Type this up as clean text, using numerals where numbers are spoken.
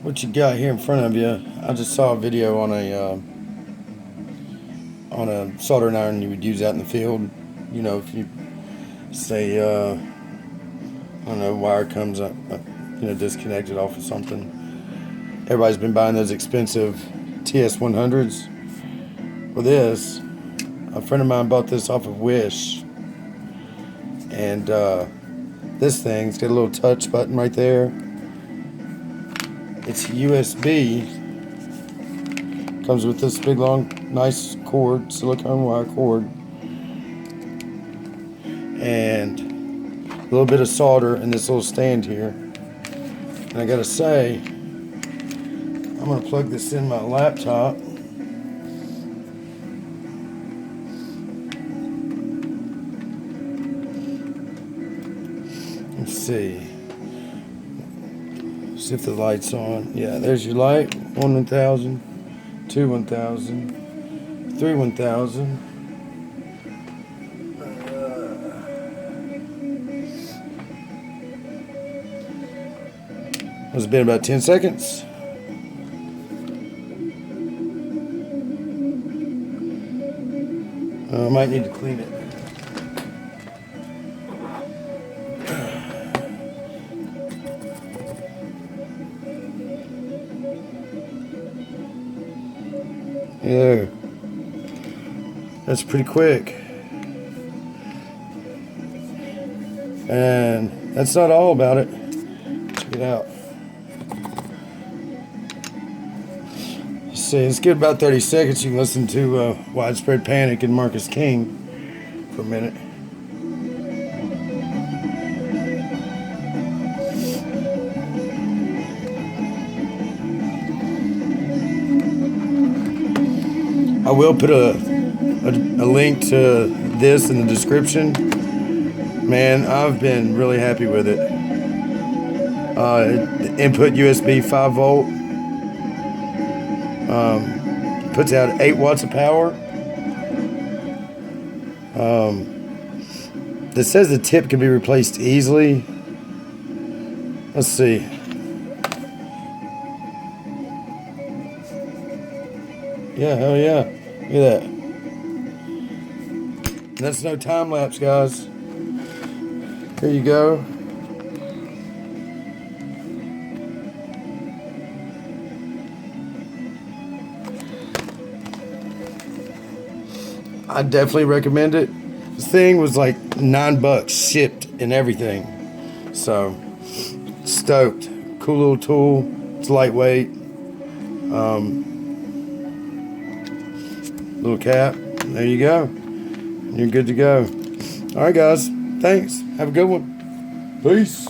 What you got here in front of you, I just saw a video on a soldering iron you would use out in the field. You know, if you say, I don't know, wire comes up, disconnected off of something. Everybody's been buying those expensive TS-100s. Well, a friend of mine bought this off of Wish. And this thing's got a little touch button right there. It's USB. Comes with this big, long, nice cord, silicone wire cord. And a little bit of solder in this little stand here. And I gotta say, I'm gonna plug this in my laptop. Let's see. See if the light's on. Yeah, there's your light. 1,000, 2 1,000, 3 1,000. It's been about 10 seconds. I might need to clean it. Yeah, that's pretty quick. And that's not all about it. Check it out. Let's see, let's get about 30 seconds. You can listen to Widespread Panic and Marcus King for a minute. I will put a link to this in the description. Man, I've been really happy with it. Input USB 5 volt. Puts out 8 watts of power. This says the tip can be replaced easily. Let's see. Yeah, hell yeah. Look at that. And that's no time lapse, guys. Here you go. I definitely recommend it. This thing was like $9 shipped and everything. So, stoked. Cool little tool. It's lightweight. Little cap. There you go. You're good to go. All right, guys. Thanks. Have a good one. Peace.